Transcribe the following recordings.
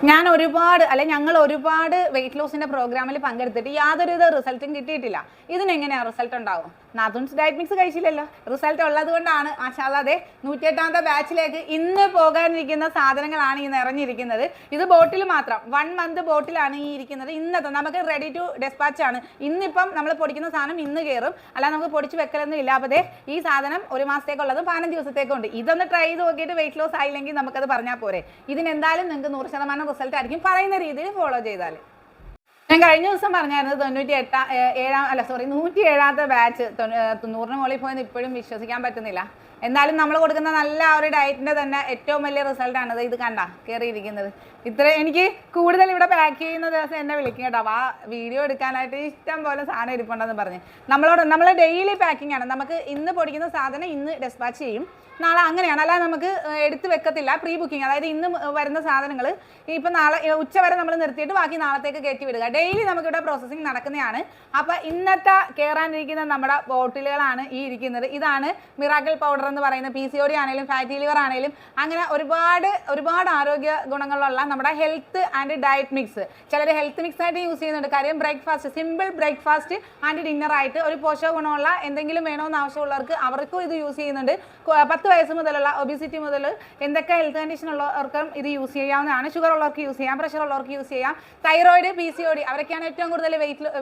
ഞാൻ ഞങ്ങൾ ഒരുപാട് വെയിറ്റ് ലോസിന്റെ പ്രോഗ്രാമിൽ പങ്കെടുത്തിട്ട് യാതൊരുവിധ റിസൾട്ടും കിട്ടിയിട്ടില്ല. ഇതിനെങ്ങനെയാണ് റിസൾട്ട് ഉണ്ടാവും? നാത്തൂൻസ് ഡയറ്റ് മിക്സ് കഴിച്ചില്ലല്ലോ. റിസൾട്ട് ഉള്ളത് കൊണ്ടാണ് മാഷാഅല്ലാഹ് 108ാമത്തെ ബാച്ചിലേക്ക് ഇന്ന് പോകാനിരിക്കുന്ന സാധനങ്ങളാണ് ഈ നിറഞ്ഞിരിക്കുന്നത്. ഇത് ബോട്ടിൽ മാത്രം 1 മന്ത് ബോട്ടിലാണ് ഈ ഇരിക്കുന്നത്. ഇന്നത്തെ നമുക്ക് റെഡി ടു ഡെസ്പാച്ച് ആണ്. ഇന്നിപ്പം നമ്മൾ പൊടിക്കുന്ന സാധനം ഇന്ന് കയറും, അല്ല നമുക്ക് പൊടിച്ച് വെക്കലൊന്നും ഇല്ല. അപ്പോൾ ഈ സാധനം 1 മാസത്തേക്കുള്ളതും 15 ദിവസത്തേക്കുണ്ട്. ഇതൊന്ന് ട്രൈ ചെയ്ത് നോക്കിയിട്ട് വെയിറ്റ് ലോസ് ആയില്ലെങ്കിൽ നമുക്കത് പറഞ്ഞാൽ പോരെ. ഇതിനെന്തായാലും നിങ്ങൾക്ക് 100% റിസൾട്ട് ആയിരിക്കും പറയുന്ന രീതിയിൽ ഫോളോ ചെയ്താൽ. ഞാൻ കഴിഞ്ഞ ദിവസം പറഞ്ഞായിരുന്നു 107ാമത്തെ ബാച്ച് 90ന് മുകളിൽ പോയെന്ന് ഇപ്പോഴും വിശ്വസിക്കാൻ പറ്റുന്നില്ല. എന്തായാലും നമ്മൾ കൊടുക്കുന്ന നല്ല ഒരു ഡയറ്റിൻ്റെ തന്നെ ഏറ്റവും വലിയ റിസൾട്ടാണ് ഇത് കണ്ട കയറിയിരിക്കുന്നത്. എനിക്ക് കൂടുതൽ ഇവിടെ പാക്ക് ചെയ്യുന്ന ദിവസം എന്നെ വിളിക്കും കേട്ടോ, ആ വീഡിയോ എടുക്കാനായിട്ട് ഇഷ്ടം പോലെ സാധനം ഇരിപ്പുണ്ടെന്ന് പറഞ്ഞ്. നമ്മൾ ഡെയിലി പാക്കിംഗ് ആണ്. നമുക്ക് ഇന്ന് പൊടിക്കുന്ന സാധനം ഇന്ന് ഡെസ്പാച്ച് ചെയ്യും, നാളെ അങ്ങനെയാണ്. അല്ലാതെ നമുക്ക് എടുത്ത് വെക്കത്തില്ല. പ്രീ ബുക്കിംഗ്, അതായത് ഇന്ന് വരുന്ന സാധനങ്ങൾ ഇപ്പം നാളെ ഉച്ചവരെ നമ്മൾ നിർത്തിയിട്ട് ബാക്കി നാളത്തേക്ക് കയറ്റി വിടുക. ഡെയിലി നമുക്കിവിടെ പ്രോസസ്സിങ് നടക്കുന്നതാണ്. അപ്പോൾ ഇന്നത്തെ കയറാനിരിക്കുന്ന നമ്മുടെ ബോട്ടിലുകളാണ് ഈ ഇരിക്കുന്നത്. ഇതാണ് മിറാക്കിൾ പൗഡർ എന്ന് പറയുന്നത്. PCOD ആണെങ്കിലും ഫാറ്റി ലിവർ ആണെങ്കിലും അങ്ങനെ ഒരുപാട് ആരോഗ്യ ഗുണങ്ങളുള്ള നമ്മുടെ ഹെൽത്ത് ആൻഡ് ഡയറ്റ് മിക്സ്. ചിലർ ഹെൽത്ത് മിക്സ് ആയിട്ട് യൂസ് ചെയ്യുന്നുണ്ട്. കാര്യം breakfast, simple breakfast and dinner ആയിട്ട് ഒരു പോഷക ഗുണമുള്ള എന്തെങ്കിലും വേണമെന്ന് ആവശ്യമുള്ളവർക്ക് അവർക്കും ഇത് യൂസ് ചെയ്യുന്നുണ്ട്. 10 വയസ്സ് മുതലുള്ള ഒബിസിറ്റി മുതൽ എന്തൊക്കെ ഹെൽത്ത് കണ്ടീഷൻ ഉള്ളവർക്കും ഇത് യൂസ് ചെയ്യാവുന്നതാണ്. ഷുഗർ ഉള്ളവർക്ക് യൂസ് ചെയ്യാം, പ്രഷർ ഉള്ളവർക്ക് യൂസ് ചെയ്യാം, തൈറോയിഡ്, PCOD അവരൊക്കെയാണ് ഏറ്റവും കൂടുതൽ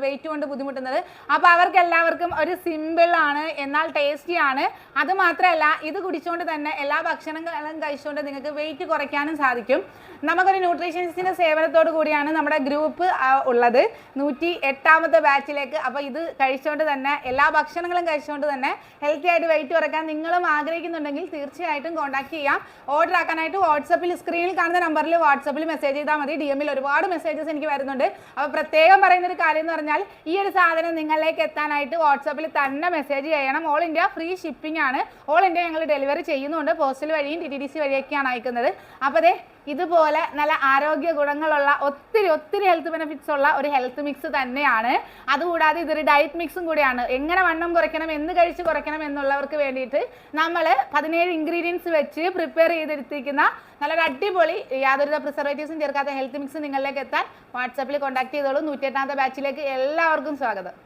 വെയിറ്റ് കൊണ്ട് ബുദ്ധിമുട്ടുന്നത്. അപ്പോൾ അവർക്ക് എല്ലാവർക്കും ഒരു സിമ്പിൾ ആണ്, എന്നാൽ ടേസ്റ്റി ആണ്. അത് മാത്രമല്ല ഇത് കുടിച്ചുകൊണ്ട് തന്നെ എല്ലാ ഭക്ഷണങ്ങളും കഴിച്ചുകൊണ്ട് നിങ്ങൾക്ക് വെയിറ്റ് കുറയ്ക്കാനും സാധിക്കും. നമുക്കൊരു ന്യൂട്രീഷ്യനിസ്റ്റിൻ്റെ സേവനത്തോടു കൂടിയാണ് നമ്മുടെ ഗ്രൂപ്പ് ഉള്ളത് 108ാമത്തെ ബാച്ചിലേക്ക്. അപ്പോൾ ഇത് കഴിച്ചുകൊണ്ട് തന്നെ എല്ലാ ഭക്ഷണങ്ങളും കഴിച്ചുകൊണ്ട് തന്നെ ഹെൽത്തി ആയിട്ട് വെയിറ്റ് കുറയ്ക്കാൻ നിങ്ങളും ആഗ്രഹിക്കുന്നുണ്ടെങ്കിൽ തീർച്ചയായിട്ടും കോൺടാക്ട് ചെയ്യാം. ഓർഡർ ആക്കാനായിട്ട് വാട്സപ്പിൽ സ്ക്രീനിൽ കാണുന്ന നമ്പറിൽ വാട്സപ്പിൽ മെസ്സേജ് ചെയ്താൽ മതി. DM-ൽ ഒരുപാട് മെസ്സേജസ് എനിക്ക് വരുന്നുണ്ട്. അപ്പോൾ പ്രത്യേകം പറയുന്നൊരു കാര്യം എന്ന് പറഞ്ഞാൽ ഈ ഒരു സാധനം നിങ്ങളിലേക്ക് എത്താനായിട്ട് വാട്സപ്പിൽ തന്നെ മെസ്സേജ് ചെയ്യണം. ഓൾ ഇന്ത്യ ഫ്രീ ഷിപ്പിംഗ് ആണ്. ഓൾ ഇന്ത്യ ഞങ്ങൾ ഡെലിവറി ചെയ്യുന്നുണ്ട്. പോസ്റ്റൽ വഴിയും TTDC വഴിയൊക്കെയാണ് അയക്കുന്നത്. അപ്പോൾ ഇതുപോലെ നല്ല ആരോഗ്യ ഗുണങ്ങളുള്ള ഒത്തിരി ഹെൽത്ത് ബെനിഫിറ്റ്സ് ഉള്ള ഒരു ഹെൽത്ത് മിക്സ് തന്നെയാണ്. അതുകൂടാതെ ഇതൊരു ഡയറ്റ് മിക്സും കൂടിയാണ്. എങ്ങനെ വണ്ണം കുറയ്ക്കണം, എന്ന് കഴിച്ച് കുറയ്ക്കണം എന്നുള്ളവർക്ക് വേണ്ടിയിട്ട് നമ്മൾ 17 ഇൻഗ്രീഡിയൻസ് വെച്ച് പ്രിപ്പയർ ചെയ്തെടുത്തിരിക്കുന്ന നല്ലൊരു അടിപൊളി യാതൊരുവിധ പ്രിസർവേറ്റീവ്സും ചേർക്കാത്ത ഹെൽത്ത് മിക്സ് നിങ്ങളിലേക്ക് എത്താൻ വാട്സാപ്പിൽ കോൺടാക്ട് ചെയ്തോളൂ. 108ാമത്തെ ബാച്ചിലേക്ക് എല്ലാവർക്കും സ്വാഗതം.